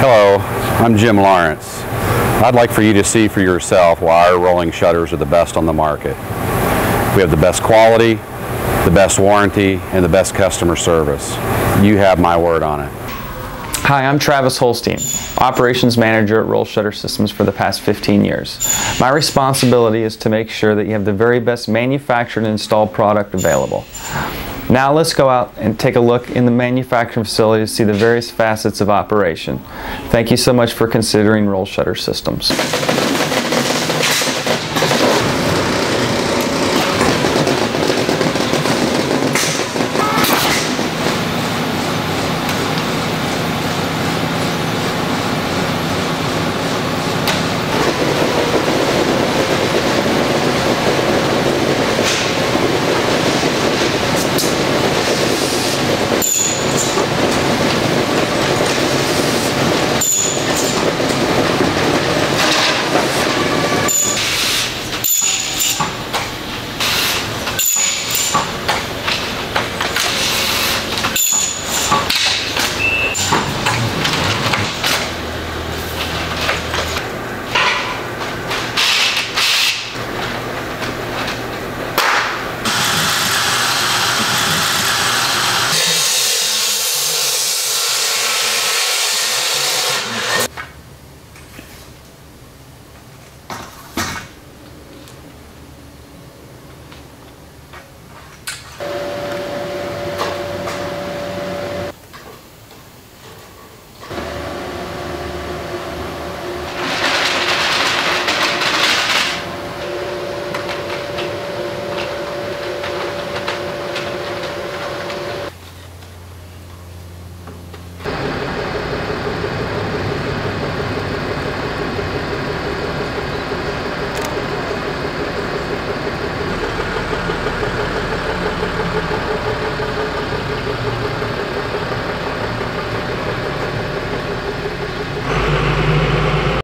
Hello, I'm Jim Lawrence. I'd like for you to see for yourself why our rolling shutters are the best on the market. We have the best quality, the best warranty, and the best customer service. You have my word on it. Hi, I'm Travis Holstein, Operations Manager at Roll Shutter Systems for the past 15 years. My responsibility is to make sure that you have the very best manufactured and installed product available. Now let's go out and take a look in the manufacturing facility to see the various facets of operation. Thank you so much for considering Roll Shutter Systems.